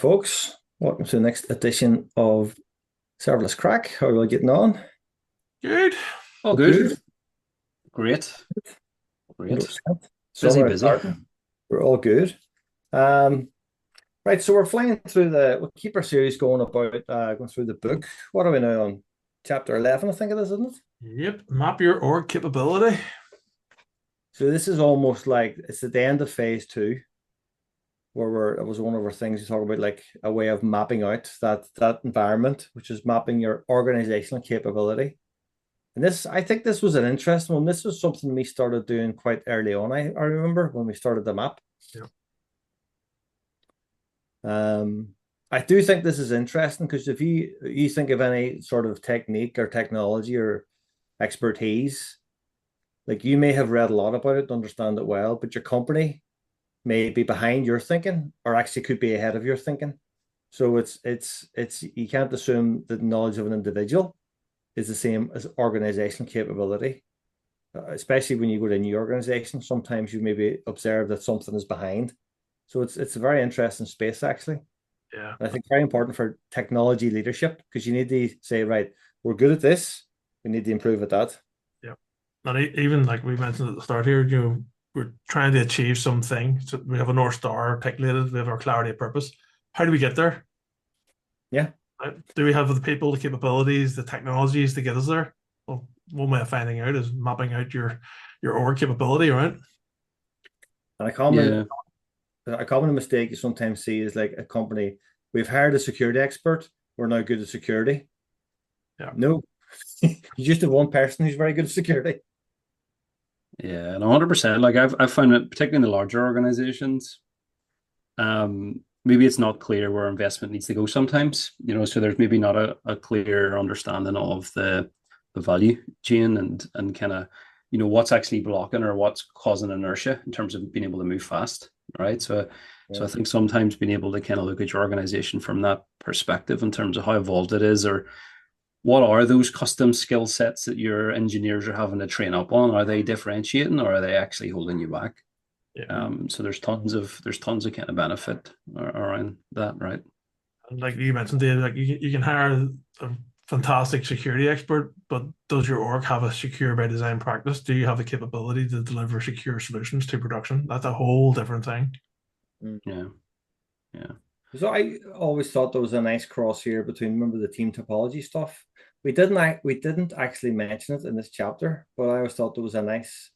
folks. Welcome to the next edition of Serverless Craic. How are we getting on? Good. Oh, good. Great. Great. 100%. Busy. We're all good. Right, so we're flying through we'll keep our series going about going through the book. What are we now on? Chapter 11, I think it is, isn't it? Yep. Map your org capability. So this is almost like it's at the end of phase 2, where it was one of our things you talk about, like a way of mapping out that environment, which is mapping your organizational capability. And I think this was an interesting one. This was something we started doing quite early on. I remember when we started the map. Yeah. I do think this is interesting because if you think of any sort of technique or technology or expertise, like you may have read a lot about it to understand it well, but your company may be behind your thinking or actually could be ahead of your thinking. So it's you can't assume that knowledge of an individual is the same as organizational capability, especially when you go to a new organization. Sometimes you maybe observe that something is behind. So it's a very interesting space, actually. Yeah. And I think very important for technology leadership because you need to say, right, we're good at this. We need to improve at that. Yeah. And even like we mentioned at the start here, we're trying to achieve something. So we have a North Star articulated, we have our clarity of purpose. How do we get there? Yeah. Do we have the people, the capabilities, the technologies to get us there? Well, one way of finding out is mapping out your org capability, right? And a common mistake you sometimes see is like a company, we've hired a security expert, we're now good at security. Yeah. No, you just have one person who's very good at security. Yeah, and 100%. Like I've found it, particularly in the larger organizations, maybe it's not clear where investment needs to go sometimes, so there's maybe not a clear understanding of the value chain and kind of, what's actually blocking or what's causing inertia in terms of being able to move fast, right? So I think sometimes being able to kind of look at your organization from that perspective in terms of how evolved it is, or what are those custom skill sets that your engineers are having to train up on? Are they differentiating or are they actually holding you back? Yeah. So there's tons of kind of benefit around that, right? And like you mentioned, Dave, like you can hire a fantastic security expert, but does your org have a secure by design practice? Do you have the capability to deliver secure solutions to production? That's a whole different thing. Yeah. So I always thought there was a nice cross here between, remember the team topology stuff? We didn't actually mention it in this chapter, but I always thought there was a nice.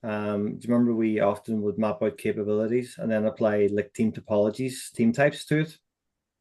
Do you remember we often would map out capabilities and then apply like team topologies, team types to it?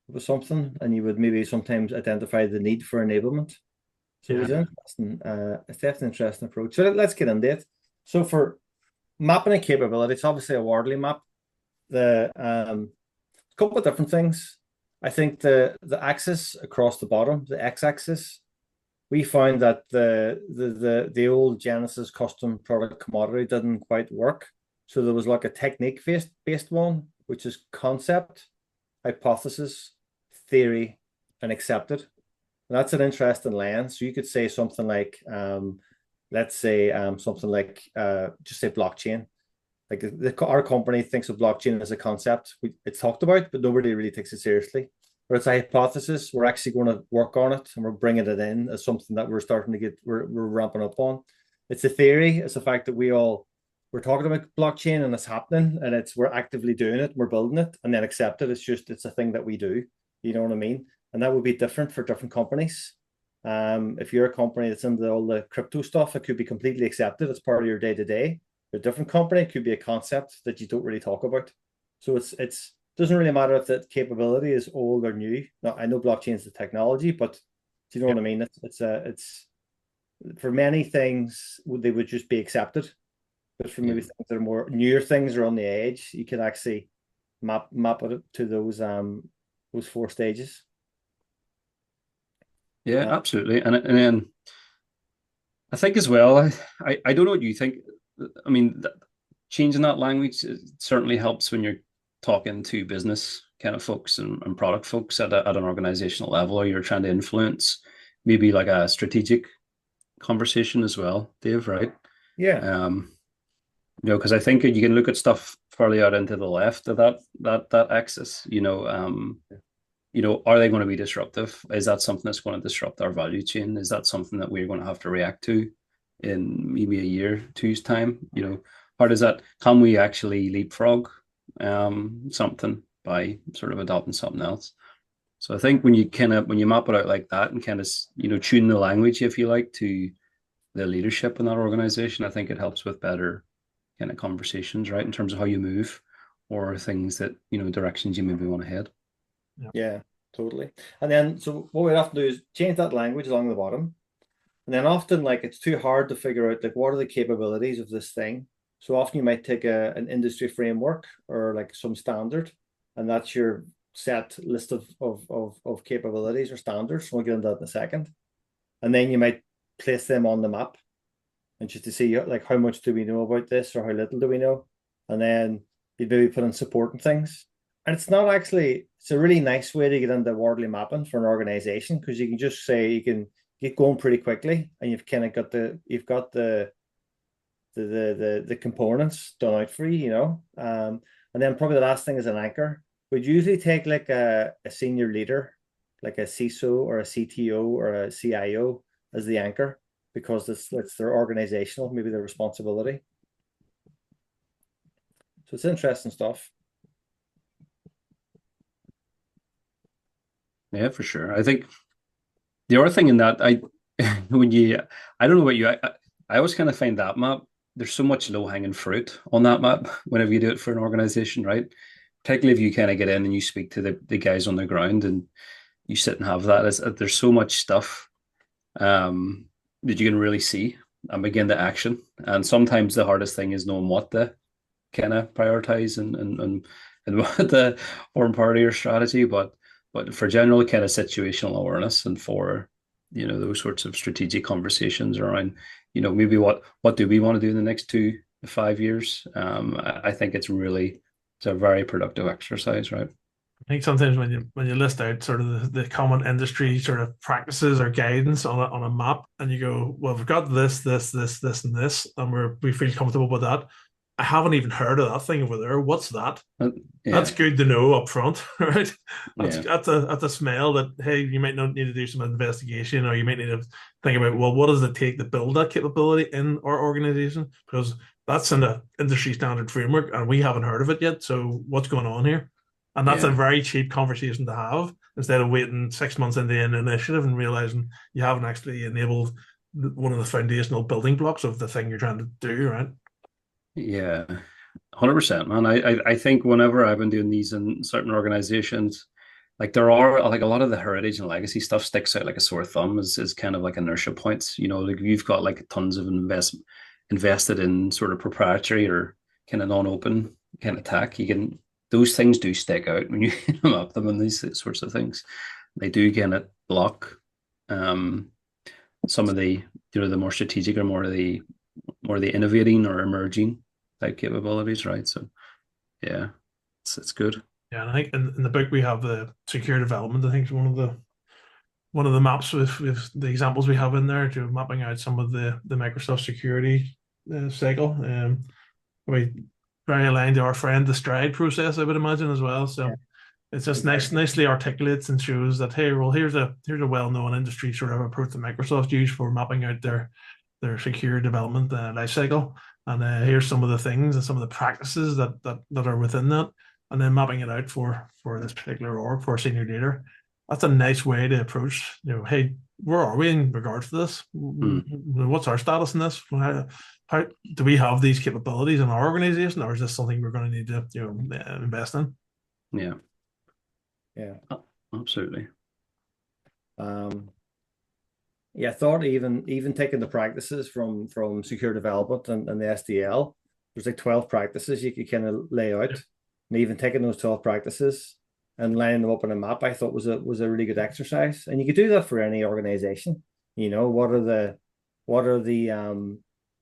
It was something, and you would maybe sometimes identify the need for enablement. So it's interesting. It's definitely an interesting approach. So let's get into it. So for mapping a capability, it's obviously a Wardley map. The couple of different things. I think the axis across the bottom, the x-axis, we found that the old Genesis custom product commodity didn't quite work. So there was like a technique based one, which is concept, hypothesis, theory, and accepted. And that's an interesting lens. So you could say something like, let's say something like just say blockchain. Like our company thinks of blockchain as a concept. It's talked about, but nobody really takes it seriously. Or it's a hypothesis. We're actually going to work on it, and we're bringing it in as something that we're starting to get. We're ramping up on. It's a theory. It's the fact that we're talking about blockchain and it's happening, and we're actively doing it. We're building it, and then accept it. It's a thing that we do. You know what I mean? And that would be different for different companies. If you're a company that's into all the crypto stuff, it could be completely accepted as part of your day to day. A different company, it could be a concept that you don't really talk about. So it doesn't really matter if that capability is old or new. Now, I know blockchain is the technology, but do you know what I mean? It's for many things they would just be accepted, but for maybe things that are more newer things or on the edge, you can actually map it to those 4 stages. Yeah, absolutely. And then I think as well, I don't know what you think. I mean, changing that language certainly helps when you're talking to business kind of folks and product folks at an organizational level, or you're trying to influence maybe like a strategic conversation as well, Dave, right? Yeah. Because I think you can look at stuff fairly out into the left of that axis. Are they going to be disruptive? Is that something that's going to disrupt our value chain? Is that something that we're going to have to react to in maybe a year, two's time? How does that? Can we actually leapfrog something by sort of adopting something else? So I think when you map it out like that and kind of tune the language, if you like, to the leadership in that organization, I think it helps with better kind of conversations, right, in terms of how you move or things that directions you maybe want to head. Yeah, totally. And then so what we often do is change that language along the bottom, and then often like it's too hard to figure out like what are the capabilities of this thing. So often you might take an industry framework or like some standard, and that's your set list of capabilities or standards. We'll get into that in a second. And then you might place them on the map and just to see like how much do we know about this or how little do we know. And then you'd maybe put in supporting things. And it's a really nice way to get into Wardley Mapping for an organization, because you can just say you can get going pretty quickly and you've kind of got the components done out for you, and then probably the last thing is an anchor. We'd usually take like a senior leader, like a CISO or a CTO or a CIO as the anchor, because it's their organizational, maybe their responsibility. So it's interesting stuff. Yeah, for sure. I think the other thing in that I don't know about you, I always kind of find that map, there's so much low hanging fruit on that map whenever you do it for an organization, right? Particularly if you kind of get in and you speak to the guys on the ground and you sit and have that. There's so much stuff that you can really see and begin to action. And sometimes the hardest thing is knowing what to kind of prioritize and what the foreign party or strategy, but for general kind of situational awareness and for those sorts of strategic conversations around maybe what do we want to do in the next 2 to 5 years. I think it's a very productive exercise, right? I think sometimes when you list out sort of the common industry sort of practices or guidance on a map, and you go, well, we've got this, and this, and we feel comfortable with that. I haven't even heard of that thing over there. What's that? Yeah. That's good to know up front, right? That's Yeah. a smell that, hey, you might not need to do some investigation, or you might need to think about, well, what does it take to build that capability in our organization? Because that's in the industry standard framework and we haven't heard of it yet. So what's going on here? And that's a very cheap conversation to have, instead of waiting 6 months into an initiative and realizing you haven't actually enabled one of the foundational building blocks of the thing you're trying to do, right? Yeah, 100%, man. I think whenever I've been doing these in certain organizations, like there are like a lot of the heritage and legacy stuff sticks out like a sore thumb is kind of like inertia points. Like you've got like tons of invested in sort of proprietary or kind of non-open kind of tech. Those things do stick out when you map them in these sorts of things. They do kind of block some of the the more strategic or more the innovating or emerging type capabilities, right? So yeah, it's good. Yeah, and I think in the book we have the secure development. I think is one of the maps with the examples we have in there, to mapping out some of the Microsoft security cycle. We very aligned to our friend the Stride process, I would imagine, as well. So yeah, it's just nicely articulates and shows that, hey, well, here's a well-known industry sort of approach that Microsoft use for mapping out their secure development life cycle. And here's some of the things and some of the practices that are within that, and then mapping it out for this particular org, for a senior leader. That's a nice way to approach, hey, where are we in regards to this? What's our status in this? How do we have these capabilities in our organization, or is this something we're going to need to invest in? Yeah. Yeah. Absolutely. Yeah, I thought even taking the practices from secure development and the SDL, there's like 12 practices you could kind of lay out, and even taking those 12 practices and lining them up on a map, I thought was a really good exercise. And you could do that for any organization. What are the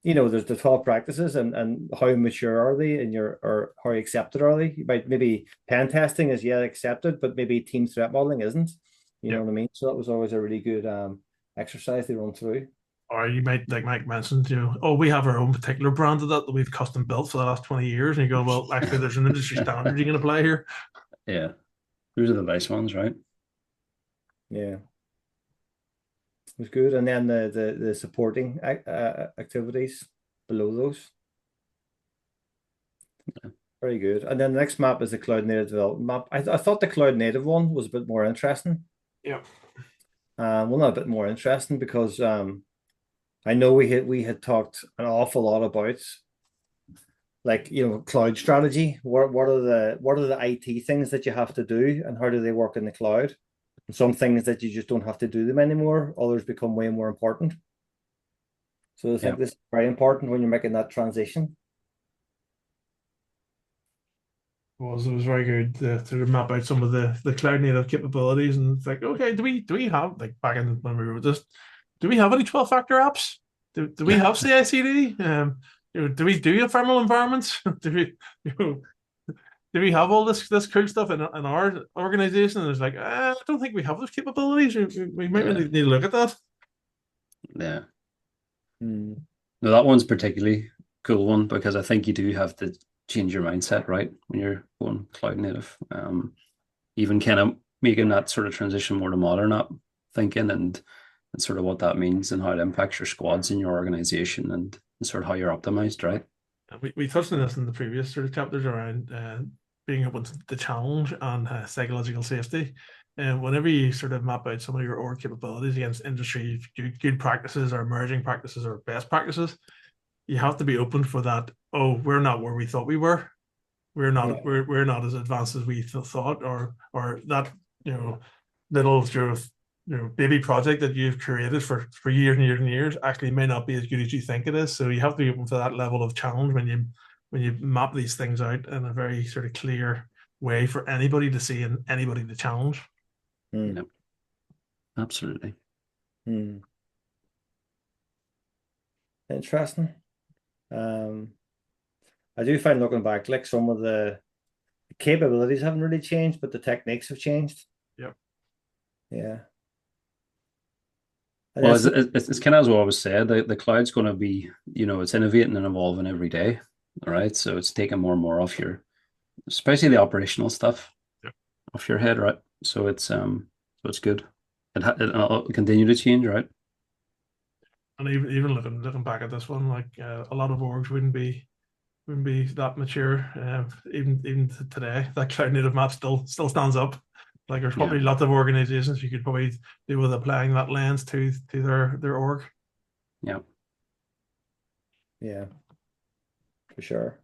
there's the 12 practices, and how mature are they, or how accepted are they? Maybe pen testing is accepted, but maybe team threat modeling isn't. You know what I mean? So that was always a really good exercise they run through. Or you might, like Mike mentioned, oh, we have our own particular brand of that we've custom built for the last 20 years. And you go, well, actually, there's an industry standard you can apply here. Yeah. Those are the nice ones, right? Yeah. It was good. And then the supporting activities below those. Yeah. Very good. And then the next map is the cloud native development map. I thought the cloud native one was a bit more interesting. Yeah. Well, not a bit more interesting because I know we had talked an awful lot about like cloud strategy. What are the IT things that you have to do and how do they work in the cloud? And some things that you just don't have to do them anymore. Others become way more important. So I think this is very important when you're making that transition. It was very good to map out some of the cloud native capabilities, and it's like, okay, do we have, like, back in when we wrote this, do we have any 12-factor apps? Do we have CI/CD? Do we do thermal environments? do we have all this cool stuff in our organization? And it's like, I don't think we have those capabilities. We might need to look at that. Yeah. No, that one's particularly cool one because I think you do have to change your mindset, right, when you're going cloud native. Even kind of making that sort of transition more to modern app thinking and sort of what that means and how it impacts your squads in your organization and sort of how you're optimized, right? We touched on this in the previous sort of chapters around being open to the challenge and psychological safety. And whenever you sort of map out some of your org capabilities against industry good practices or emerging practices or best practices, you have to be open for that. Oh, we're not where we thought we were. We're not we're not as advanced as we thought, or that little sort of baby project that you've created for years and years and years actually may not be as good as you think it is. So you have to be open for that level of challenge when you map these things out in a very sort of clear way for anybody to see and anybody to challenge. Yep. Absolutely. Interesting. I do find looking back, like some of the capabilities haven't really changed, but the techniques have changed. Yep. Yeah. Well, it's kind of as what I was saying, the cloud's going to be, it's innovating and evolving every day, all right? So it's taking more and more off especially the operational stuff off your head, right? So it's good. It'll continue to change, right? And even looking back at this one, like a lot of orgs wouldn't be that mature. Even today, that cloud native map still stands up. Like there's probably lots of organizations you could probably do with applying that lens to their org. Yeah. Yeah. For sure.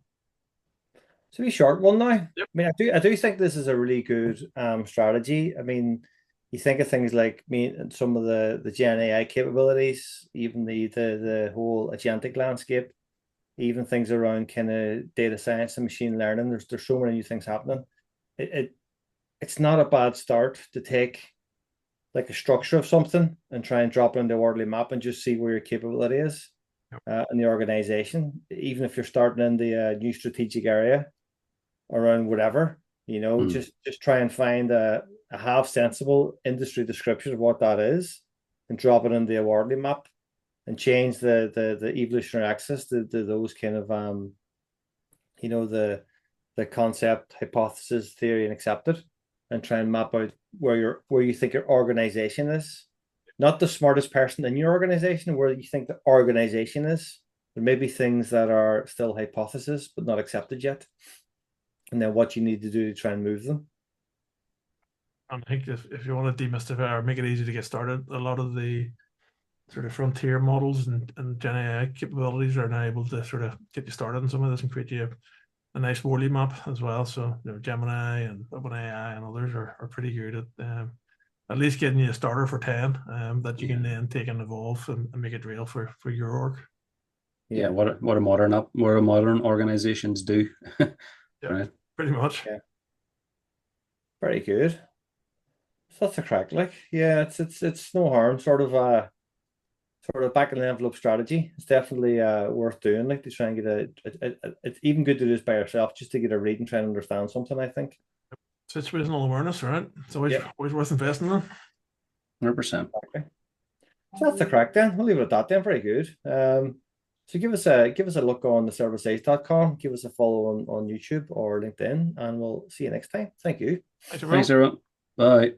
So be short one now. Yep. I mean, I do think this is a really good strategy. I mean, you think of things like some of the GenAI capabilities, even the whole agentic landscape, even things around kind of data science and machine learning. There's so many new things happening. It's not a bad start to take like a structure of something and try and drop it into a Wardley map and just see where your capability is in the organization. Even if you're starting in the new strategic area around whatever, just try and find a half sensible industry description of what that is and drop it into a Wardley map and change the evolutionary axis to those kind of the concept, hypothesis, theory, and accepted, and try and map out where you think your organization is. Not the smartest person in your organization, where you think the organization is. There may be things that are still hypothesis but not accepted yet. And then what you need to do to try and move them. And I think if you want to demystify or make it easy to get started, a lot of the sort of frontier models and GenAI capabilities are now able to sort of get you started in some of this and create you a nice Wardley map as well. So Gemini and OpenAI and others are pretty good at least getting you a starter for 10 that you can then take and evolve and make it real for your org. Yeah, what modern organizations do. Right. Pretty much. Yeah. Very good. So that's a crack. Like, yeah, it's no harm. Sort of back in the envelope strategy. It's definitely worth doing. Like to try and get it's even good to do this by yourself, just to get a read and try and understand something. I think. Situational awareness, right? It's always worth investing in. 100%. Exactly. So that's the crack then. We'll leave it at that then. Very good. So give us a look on the serverless.com. Give us a follow on YouTube or LinkedIn, and we'll see you next time. Thank you. Thanks, everyone. Bye.